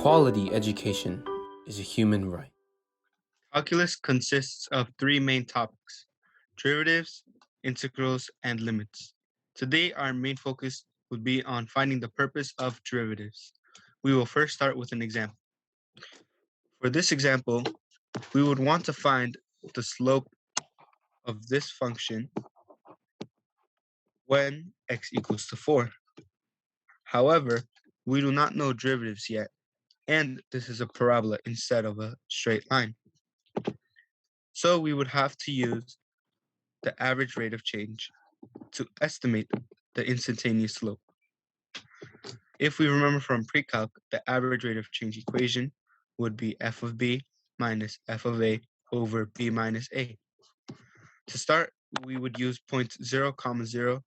Quality education is a human right. Calculus consists of three main topics: derivatives, integrals, and limits. Today, our main focus would be on finding the purpose of derivatives. We will first start with an example. For this example, we would want to find the slope of this function when x equals to 4. However, we do not know derivatives yet, and this is a parabola instead of a straight line. So we would have to use the average rate of change to estimate the instantaneous slope. If we remember from pre-calc, the average rate of change equation would be f of b minus f of a over b minus a. To start, we would use points 0, 0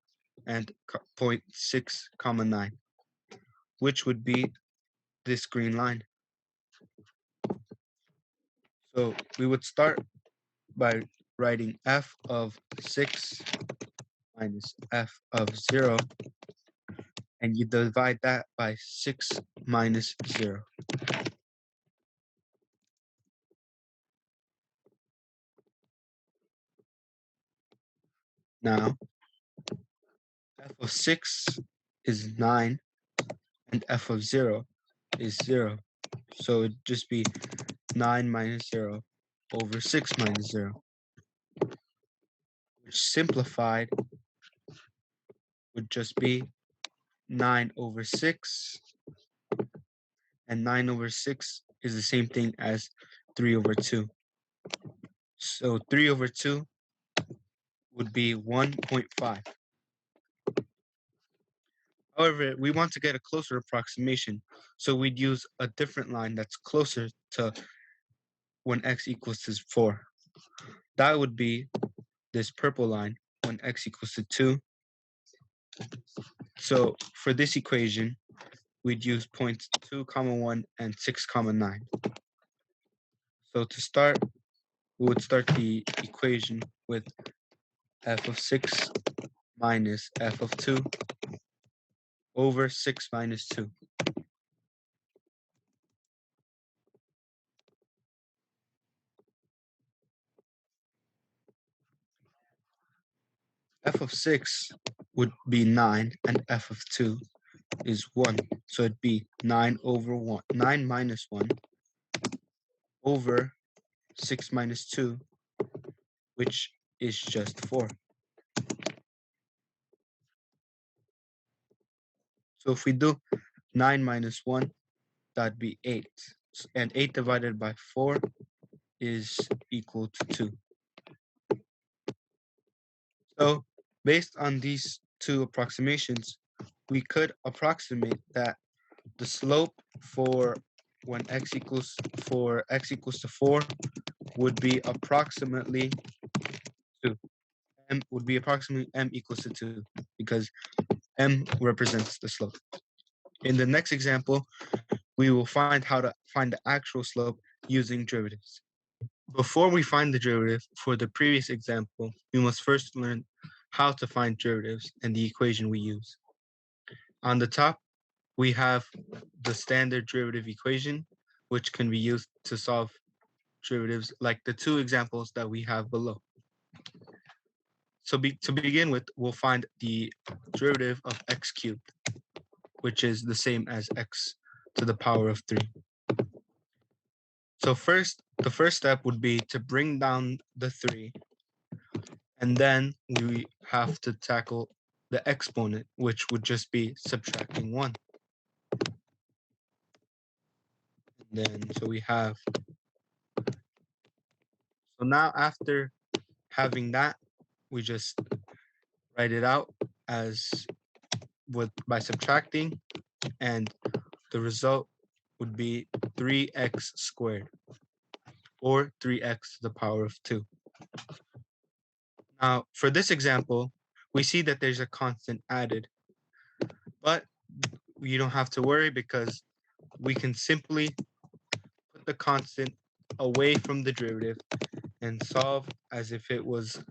and 0.6, 9, which would be this green line. So we would start by writing f of 6 minus f of 0, and you divide that by 6 minus 0. Now, f of 6 is 9, and f of 0 is 0. So it'd just be 9 minus 0 over 6 minus 0, which simplified would just be 9 over 6, and 9 over 6 is the same thing as 3 over 2. So 3 over 2 would be 1.5. However, we want to get a closer approximation, so we'd use a different line that's closer to when x equals to 4. That would be this purple line when x equals to 2. So for this equation, we'd use points 2, 1 and 6, 9. So to start, we would start the equation with f of 6 minus f of 2 over 6 minus 2. F of 6 would be 9, and f of 2 is 1. So it'd be 9 over 1, 9 minus 1 over 6 minus 2, which is just 4. So if we do 9 minus 1, that'd be 8. And 8 divided by 4 is equal to 2. So based on these two approximations, we could approximate that the slope for when x equals to 4 would be approximately 2. M would be approximately m equals to 2 because m represents the slope. In the next example, we will find how to find the actual slope using derivatives. Before we find the derivative for the previous example, we must first learn how to find derivatives and the equation we use. On the top, we have the standard derivative equation, which can be used to solve derivatives like the two examples that we have below. So to begin with, we'll find the derivative of x cubed, which is the same as x to the power of 3. So the first step would be to bring down the 3, and then we have to tackle the exponent, which would just be subtracting 1. And then, so we have, so now after having that, we just write it out as by subtracting, and the result would be 3x squared, or 3x to the power of 2. Now, for this example, we see that there's a constant added, but you don't have to worry because we can simply put the constant away from the derivative and solve as if it was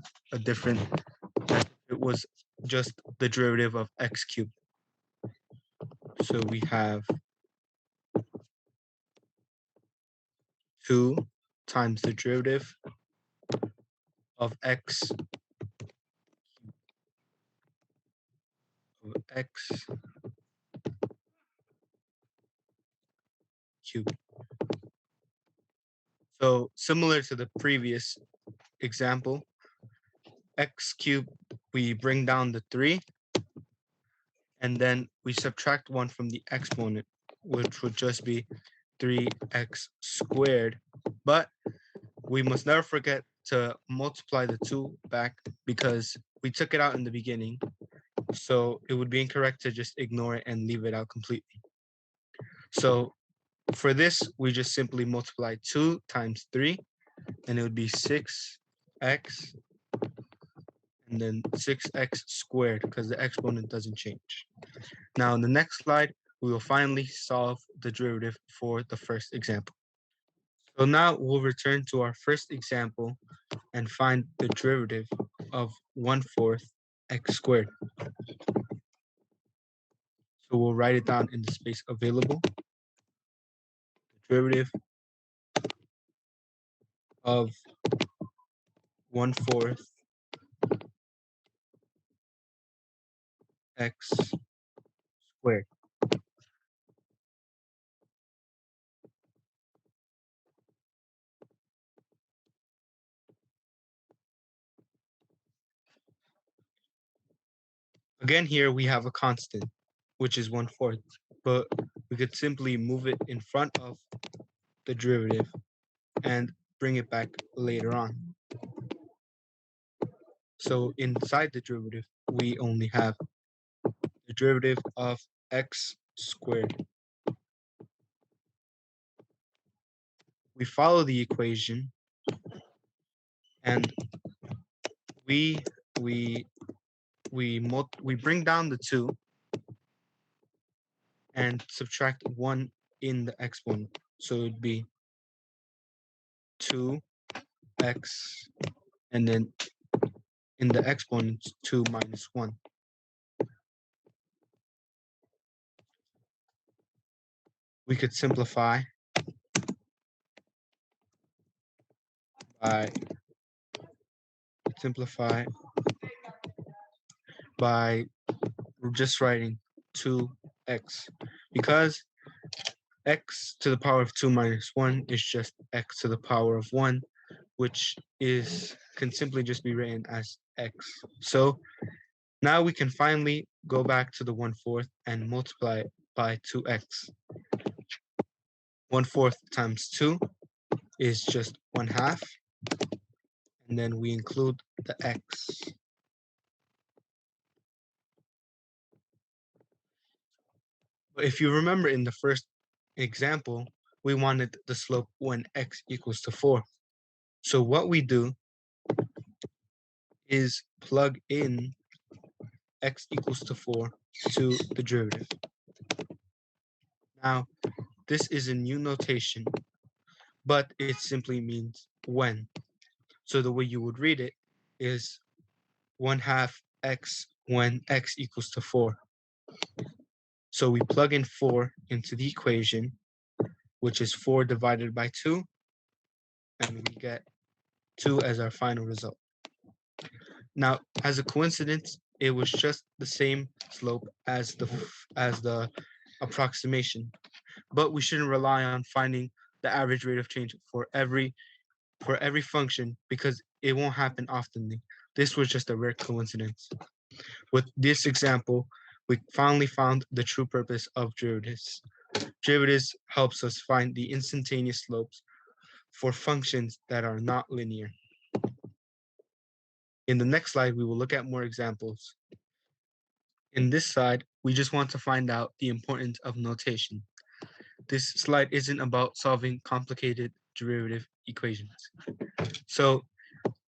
it was just the derivative of x cubed. So we have 2 times the derivative of x cubed. So similar to the previous example, x cubed, we bring down the 3, and then we subtract 1 from the exponent, which would just be 3x squared. But we must never forget to multiply the 2 back because we took it out in the beginning. So it would be incorrect to just ignore it and leave it out completely. So for this, we just simply multiply 2 times 3, and it would be 6x, and then 6x squared because the exponent doesn't change. Now in the next slide, we will finally solve the derivative for the first example. So now we'll return to our first example and find the derivative of 1/4 x squared. So we'll write it down in the space available. The derivative of 1/4 x squared. Again, here we have a constant, which is 1/4, but we could simply move it in front of the derivative and bring it back later on. So inside the derivative, we only have the derivative of x squared. We follow the equation, and we bring down the 2 and subtract 1 in the exponent. So it'd be 2x, and then in the exponent, 2 minus 1. We could simplify by just writing 2x, because x to the power of 2 minus 1 is just x to the power of 1, which can simply just be written as x. So now we can finally go back to the 1/4 and multiply it by 2x. 1/4 times 2 is just 1/2, and then we include the x. But if you remember in the first example, we wanted the slope when x equals to 4. So what we do is plug in x equals to 4 to the derivative. Now, this is a new notation, but it simply means when. So the way you would read it is 1/2 x when x equals to 4. So we plug in 4 into the equation, which is 4 divided by 2, and we get 2 as our final result. Now, as a coincidence, it was just the same slope as the approximation, but we shouldn't rely on finding the average rate of change for every function because it won't happen oftenly. This was just a rare coincidence. With this example, we finally found the true purpose of derivatives. Derivatives helps us find the instantaneous slopes for functions that are not linear. In the next slide, we will look at more examples. In this slide, we just want to find out the importance of notation. This slide isn't about solving complicated derivative equations. So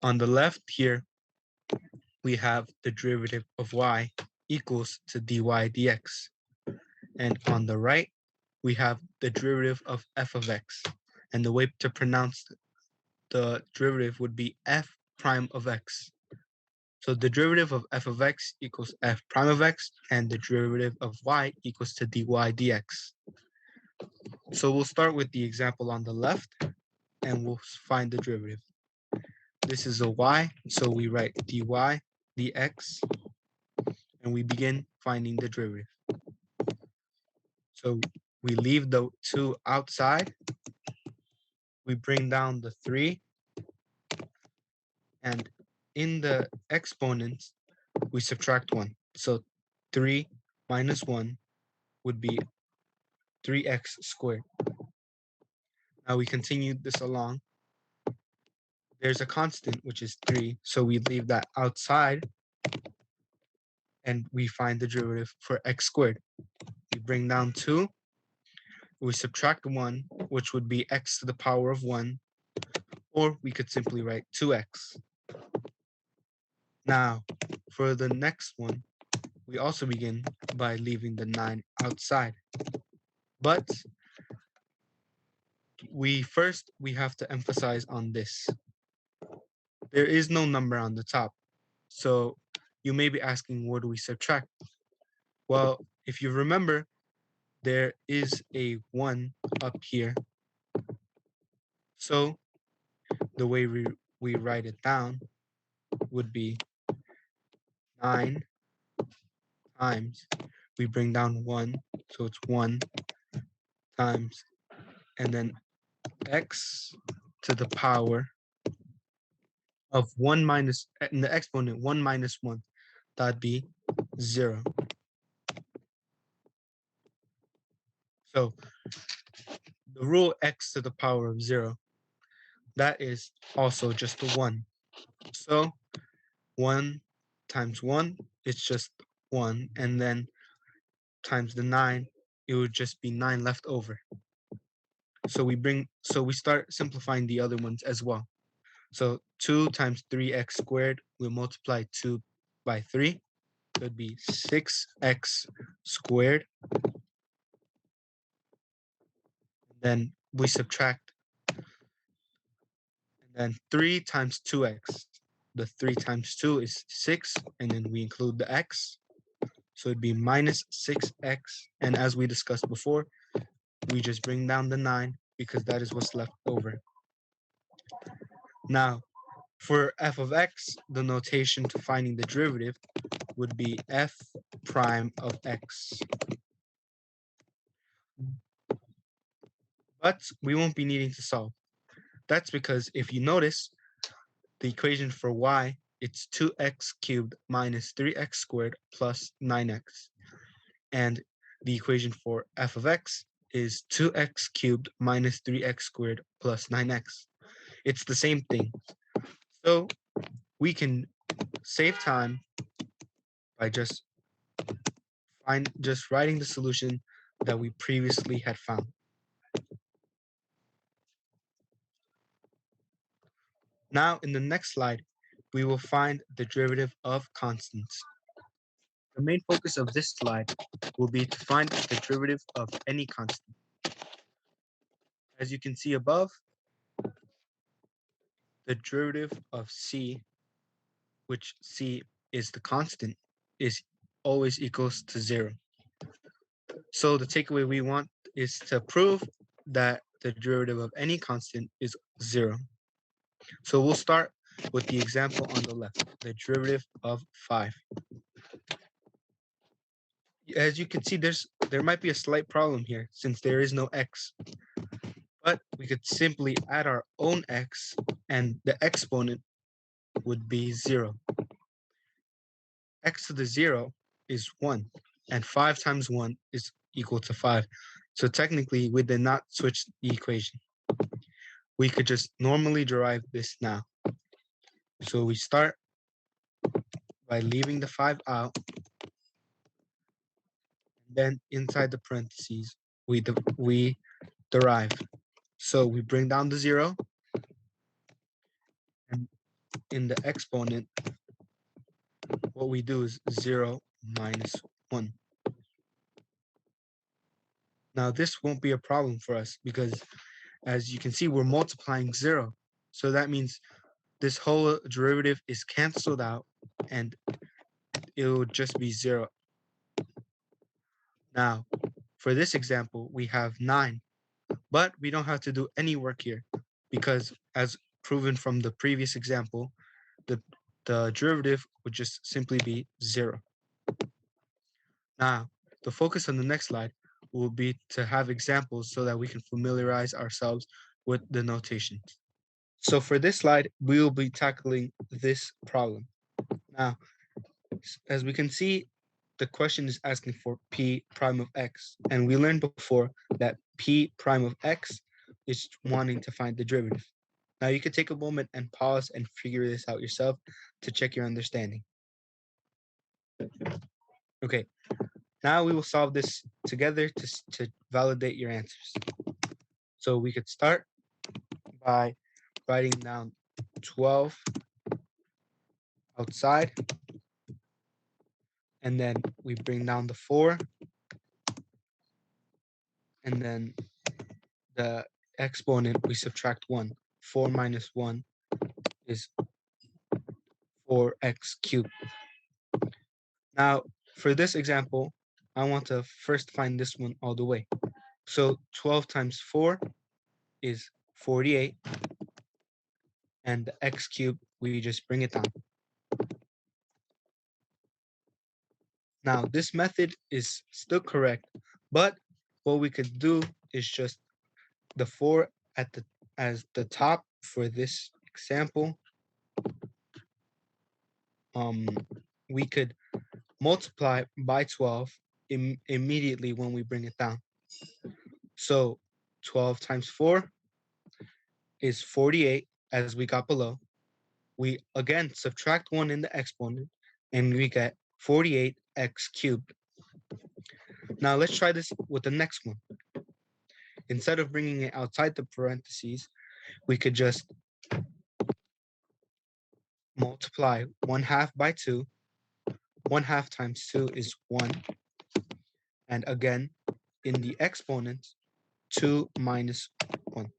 on the left here, we have the derivative of y equals to dy dx. And on the right, we have the derivative of f of x. And the way to pronounce the derivative would be f prime of x. So the derivative of f of x equals f prime of x, and the derivative of y equals to dy dx. So we'll start with the example on the left. and we'll find the derivative. This is a y, so we write dy dx, and we begin finding the derivative. So we leave the 2 outside, we bring down the 3, and in the exponents, we subtract 1. So 3 minus 1 would be 3x squared. Now we continue this along. There's a constant, which is 3, so we leave that outside, and we find the derivative for x squared. We bring down 2, we subtract 1, which would be x to the power of 1, or we could simply write 2x. Now, for the next one, we also begin by leaving the 9 outside. But we have to emphasize on this. There is no number on the top. So you may be asking, what do we subtract? Well, if you remember, there is a 1 up here. So the way we write it down would be 9 times, we bring down 1, so it's 1 times, and then x to the power of 1 minus, in the exponent, 1 minus 1, that'd be 0. So the rule x to the power of 0, that is also just a 1. So 1 times 1, it's just 1, and then times the 9, it would just be 9 left over. So we start simplifying the other ones as well. So 2 times 3x squared, we'll multiply 2 by 3. So it'd be 6x squared. Then we subtract, and then 3 times 2x. The 3 times 2 is 6, and then we include the x. So it'd be minus 6x. And as we discussed before, we just bring down the 9 because that is what's left over. Now, for f of x, the notation to finding the derivative would be f prime of x. But we won't be needing to solve. That's because if you notice, the equation for y, it's 2x cubed minus 3x squared plus 9x. And the equation for f of x is 2x cubed minus 3x squared plus 9x. It's the same thing. So we can save time by just writing the solution that we previously had found. Now, in the next slide, we will find the derivative of constants. The main focus of this slide will be to find the derivative of any constant. As you can see above, the derivative of c, which c is the constant, is always equals to 0. So the takeaway we want is to prove that the derivative of any constant is 0. So we'll start with the example on the left, the derivative of 5. As you can see, there might be a slight problem here since there is no x. But we could simply add our own x, and the exponent would be 0. X to the 0 is 1, and 5 times 1 is equal to 5. So technically, we did not switch the equation. We could just normally derive this now. So we start by leaving the 5 out. Then inside the parentheses, we derive. So we bring down the 0. And in the exponent, what we do is 0 minus 1. Now, this won't be a problem for us because, as you can see, we're multiplying 0. So that means this whole derivative is canceled out, and it will just be 0. Now, for this example, we have 9, but we don't have to do any work here. because as proven from the previous example, the derivative would just simply be 0. Now, the focus on the next slide will be to have examples so that we can familiarize ourselves with the notations. So for this slide, we will be tackling this problem. Now, as we can see, the question is asking for p prime of x, and we learned before that p prime of x is wanting to find the derivative. Now you could take a moment and pause and figure this out yourself to check your understanding. Okay, now we will solve this together to validate your answers. So we could start by writing down 12 outside, and then we bring down the 4, and then the exponent, we subtract 1. 4 minus 1 is 4x cubed. Now, for this example, I want to first find this one all the way. So 12 times 4 is 48, and the x cubed, we just bring it down. Now, this method is still correct, but what we could do is just the 4 at the as the top for this example. We could multiply by 12 immediately when we bring it down. So 12 times 4 is 48, as we got below. We again subtract 1 in the exponent, and we get 48x cubed. Now let's try this with the next one. Instead of bringing it outside the parentheses, we could just multiply 1/2 by 2. 1/2 times 2 is 1. And again, in the exponent, 2 minus 1.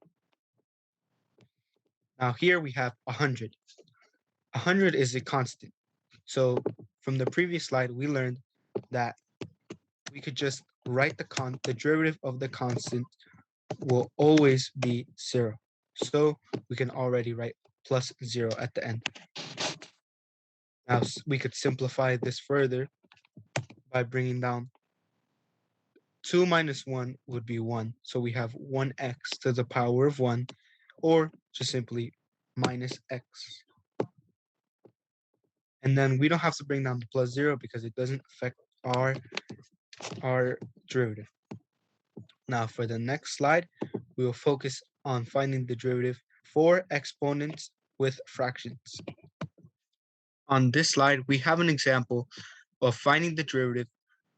Now here we have 100. 100 is a constant. So from the previous slide, we learned that we could just write the derivative of the constant will always be 0. So we can already write plus 0 at the end. Now we could simplify this further by bringing down 2 minus 1 would be 1. So we have 1x to the power of 1, or just simply minus x. And then we don't have to bring down the plus 0 because it doesn't affect our derivative. Now for the next slide, we will focus on finding the derivative for exponents with fractions. On this slide, we have an example of finding the derivative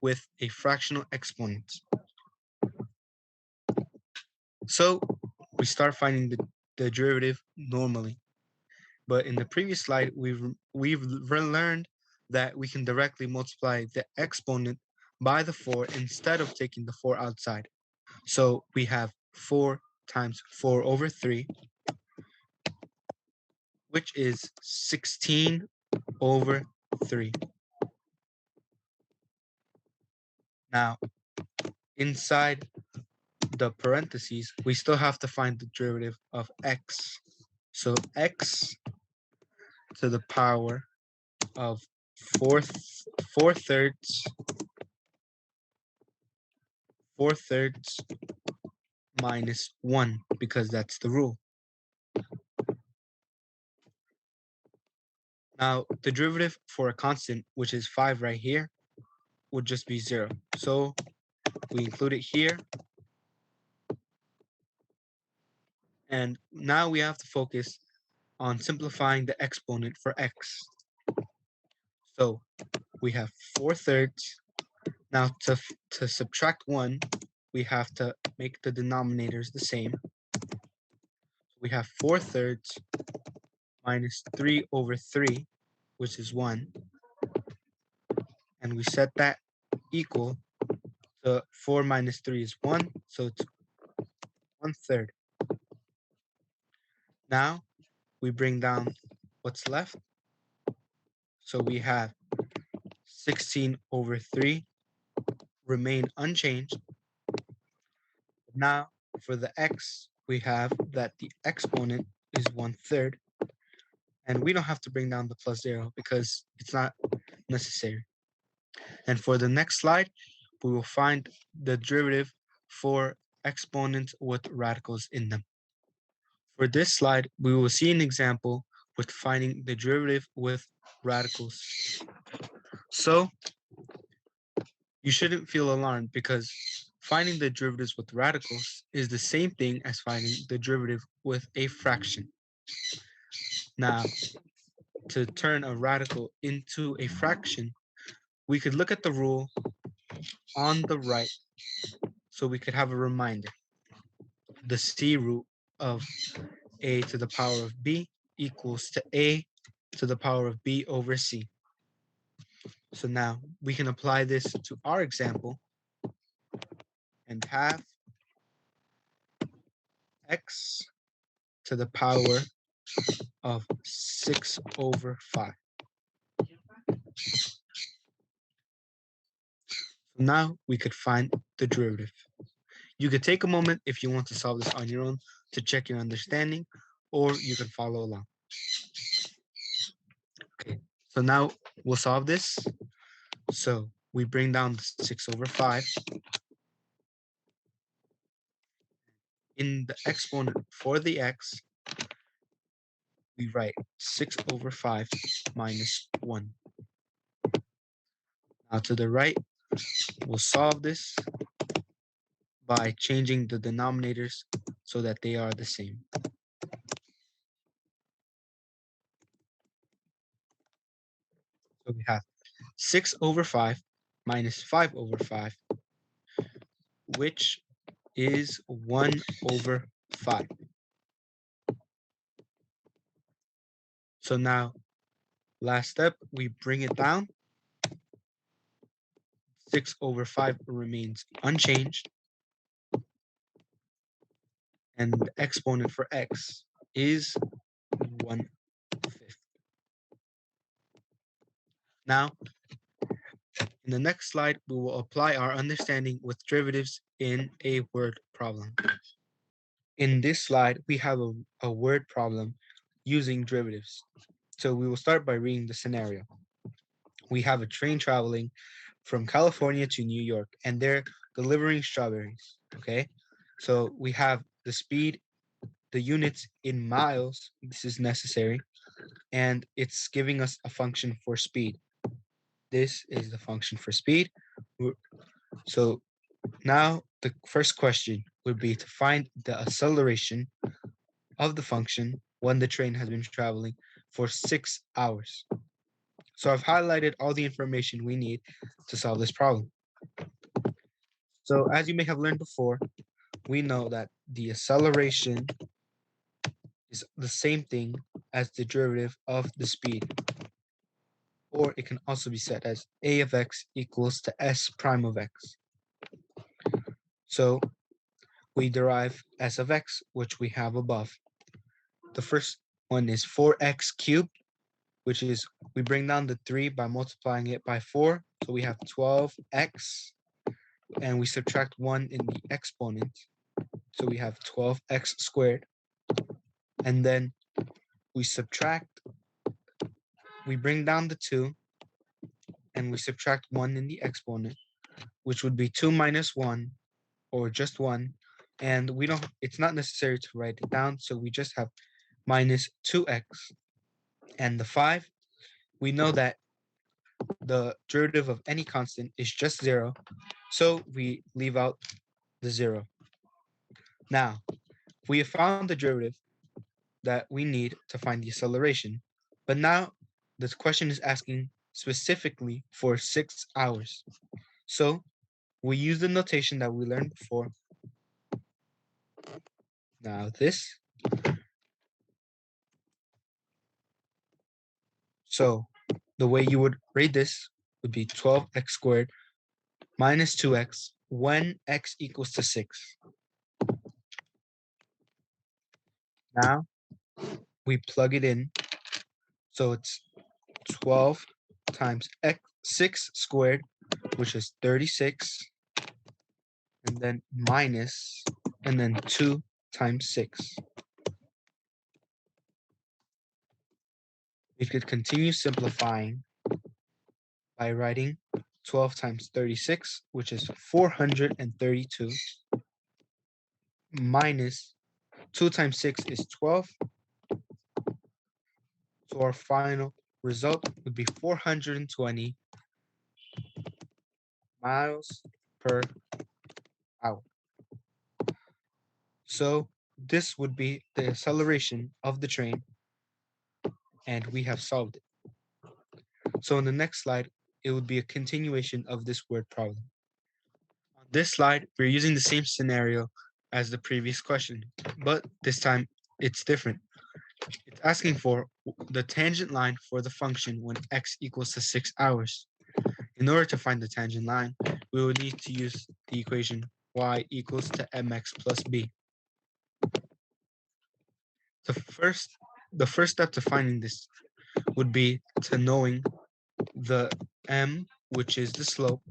with a fractional exponent. So we start finding the derivative normally. But in the previous slide, we've learned that we can directly multiply the exponent by the 4 instead of taking the 4 outside. So we have 4 times 4 over 3, which is 16 over 3. Now, inside the parentheses, we still have to find the derivative of x. So x to the power of 4 thirds minus 1, because that's the rule. Now, the derivative for a constant, which is 5 right here, would just be 0. So we include it here. And now we have to focus on simplifying the exponent for x. So we have 4 thirds. Now to subtract 1, we have to make the denominators the same. We have 4 thirds minus 3 over 3, which is 1. And we set that equal to 4 minus 3 is 1, so it's 1/3. Now we bring down what's left. So we have 16 over 3 remain unchanged. Now for the x, we have that the exponent is 1/3, and we don't have to bring down the plus 0 because it's not necessary. And for the next slide, we will find the derivative for exponents with radicals in them. For this slide, we will see an example with finding the derivative with radicals. So you shouldn't feel alarmed because finding the derivatives with radicals is the same thing as finding the derivative with a fraction. Now, to turn a radical into a fraction, we could look at the rule on the right so we could have a reminder. The c root of a to the power of b equals to a to the power of b over c. So now we can apply this to our example and have x to the power of 6/5. So now we could find the derivative. You could take a moment if you want to solve this on your own to check your understanding, or you can follow along. Okay, so now we'll solve this. So we bring down the 6/5. In the exponent for the x, we write 6/5 minus 1. Now to the right, we'll solve this by changing the denominators so that they are the same. So we have 6/5 minus 5/5, which is 1/5. So now, last step, we bring it down. 6/5 remains unchanged. And the exponent for x is 1/5. Now, in the next slide, we will apply our understanding with derivatives in a word problem. In this slide, we have a word problem using derivatives. So we will start by reading the scenario. We have a train traveling from California to New York, and they're delivering strawberries, okay? So we have the speed, the units in miles, this is necessary, and it's giving us a function for speed. This is the function for speed. So now the first question would be to find the acceleration of the function when the train has been traveling for 6 hours. So I've highlighted all the information we need to solve this problem. So as you may have learned before, we know that the acceleration is the same thing as the derivative of the speed. Or it can also be said as a of x equals to s prime of x. So we derive s of x, which we have above. The first one is 4x cubed, which is we bring down the 3 by multiplying it by 4. So we have 12x, and we subtract 1 in the exponent. So we have 12x squared. And then we bring down the 2, and we subtract 1 in the exponent, which would be 2 minus 1, or just 1. And it's not necessary to write it down, so we just have minus 2x. And the 5, we know that the derivative of any constant is just 0, so we leave out the 0. Now, we have found the derivative that we need to find the acceleration, but now this question is asking specifically for 6 hours. So we use the notation that we learned before. Now this. So the way you would rate this would be 12x squared minus 2x when x equals to 6. Now we plug it in. So it's 12 times 6 squared, which is 36, and then minus, and then 2 times 6. We could continue simplifying by writing 12 times 36, which is 432, minus 2 times 6 is 12. So our final result would be 420 miles per hour. So this would be the acceleration of the train, and we have solved it. So in the next slide, it would be a continuation of this word problem. On this slide, we're using the same scenario as the previous question, but this time it's different. It's asking for the tangent line for the function when x equals to 6 hours. In order to find the tangent line, we will need to use the equation y equals to mx plus b. The first step to finding this would be to knowing the m, which is the slope,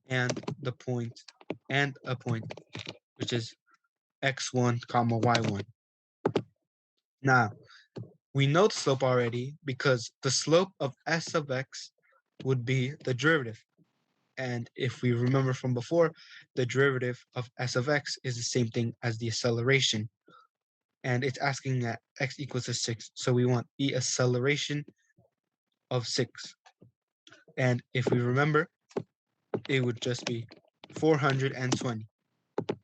and the point, and a point, which is x1 comma y1. Now, we know the slope already because the slope of s of x would be the derivative. And if we remember from before, the derivative of s of x is the same thing as the acceleration. And it's asking that x equals to 6. So we want the acceleration of 6. And if we remember, it would just be 420.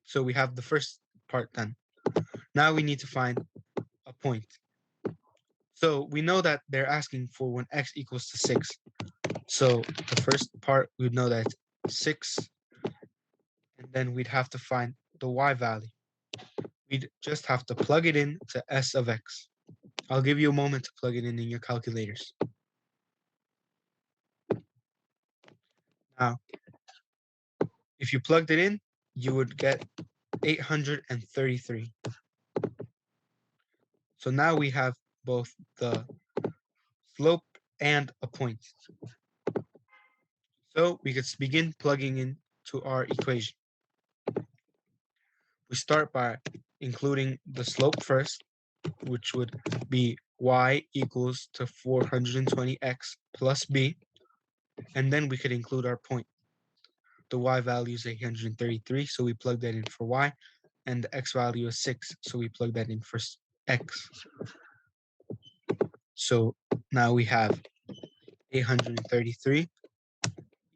So we have the first part done. Now we need to find a point. So we know that they're asking for when x equals to 6. So the first part, we'd know that it's 6. And then we'd have to find the y value. We'd just have to plug it in to s of x. I'll give you a moment to plug it in your calculators. Now, if you plugged it in, you would get 833. So now we have both the slope and a point. So we could begin plugging in to our equation. We start by including the slope first, which would be y equals to 420x plus b, and then we could include our point. The y value is 833, so we plug that in for y, and the x value is 6, so we plug that in for x. So now we have 833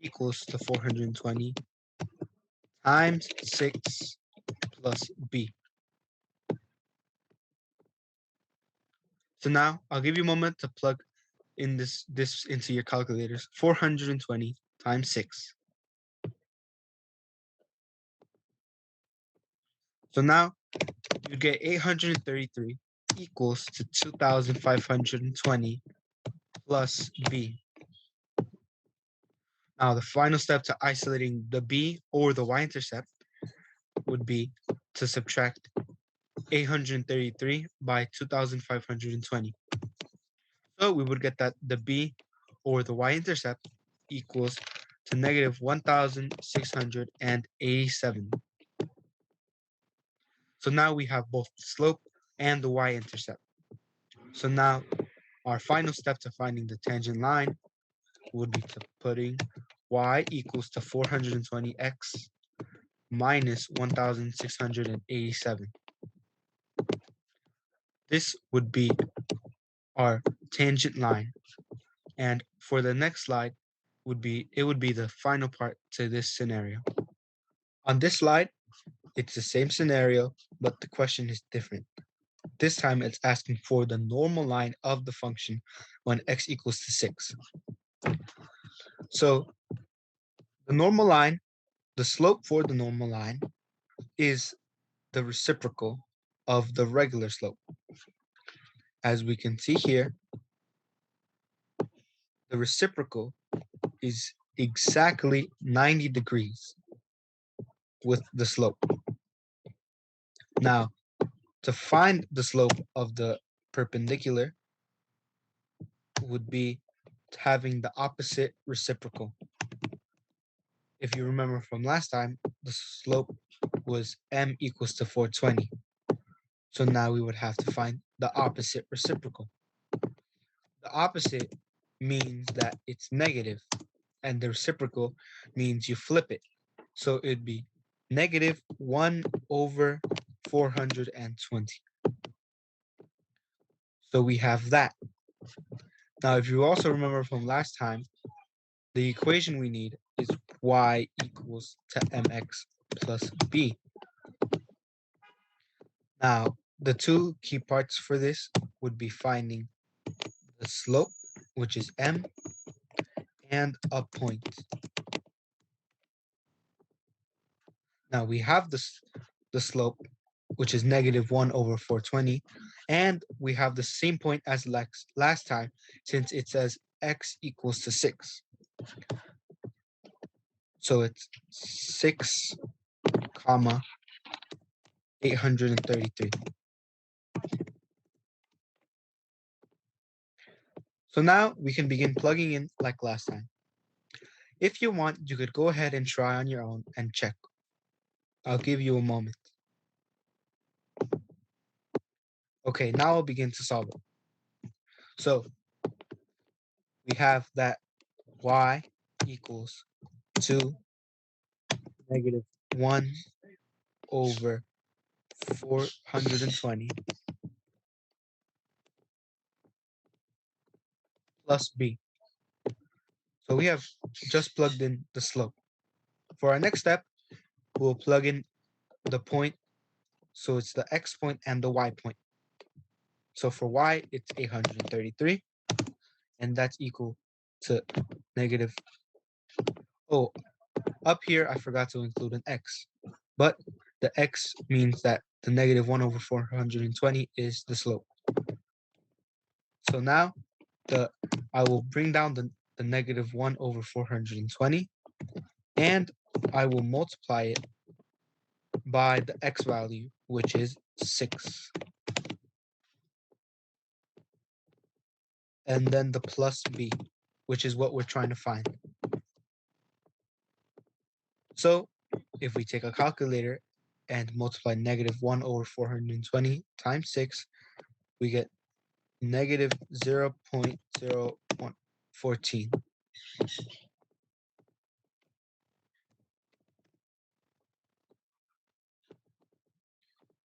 equals to 420 times 6 plus b. So now I'll give you a moment to plug in this into your calculators. 420 times 6. So now you get 833 equals to 2,520 plus b. Now the final step to isolating the b or the y-intercept would be to subtract 833 by 2,520. So we would get that the b or the y-intercept equals to negative 1,687. So now we have both the slope and the y-intercept. So now our final step to finding the tangent line would be to putting y equals to 420x minus 1,687. This would be our tangent line. And for the next slide would be the final part to this scenario. On this slide, it's the same scenario, but the question is different. This time it's asking for the normal line of the function when x equals to 6. So the normal line, the slope for the normal line is the reciprocal of the regular slope. As we can see here, the reciprocal is exactly 90 degrees with the slope. Now, to find the slope of the perpendicular would be having the opposite reciprocal. If you remember from last time, the slope was m equals to 420. So now we would have to find the opposite reciprocal. The opposite means that it's negative, and the reciprocal means you flip it. So it'd be negative 1 over 420. So we have that. Now, if you also remember from last time, the equation we need is y equals to mx plus b. Now, the two key parts for this would be finding the slope, which is m, and a point. Now we have the slope, which is negative 1 over 420, and we have the same point as last time, since it says x equals to 6. So it's 6, comma 833. So now we can begin plugging in like last time. If you want, you could go ahead and try on your own and check. I'll give you a moment. Okay, now I'll begin to solve it. So we have that y equals 2 negative 1 over 420 plus b. So we have just plugged in the slope. For our next step, we'll plug in the point. So it's the x point and the y point. So for y, it's 833, and that's equal to negative. Oh, up here, I forgot to include an x, but the x means that the negative 1 over 420 is the slope. So now I will bring down the negative 1 over 420, and I will multiply it by the x value, which is 6. And then the plus b, which is what we're trying to find. So if we take a calculator and multiply negative 1 over 420 times 6, we get negative 0.0114.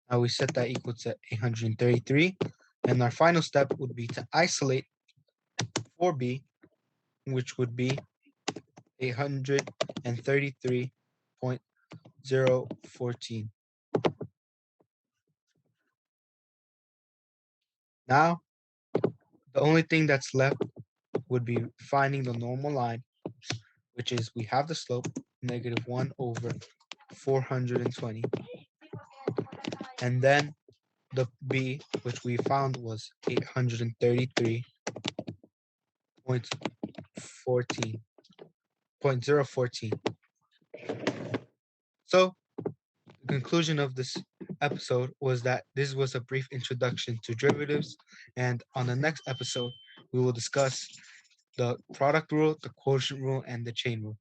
Now we set that equal to 833, and our final step would be to isolate 4b, which would be 833.014. Now, the only thing that's left would be finding the normal line, which is we have the slope, negative 1 over 420. And then the b, which we found was 833.014. So the conclusion of this episode was that this was a brief introduction to derivatives, and on the next episode, we will discuss the product rule, the quotient rule, and the chain rule.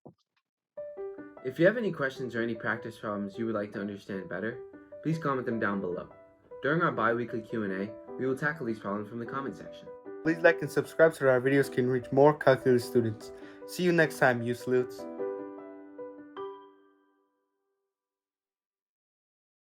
If you have any questions or any practice problems you would like to understand better, please comment them down below. During our bi-weekly Q&A, we will tackle these problems from the comment section. Please like and subscribe so that our videos can reach more calculus students. See you next time, you sleuths.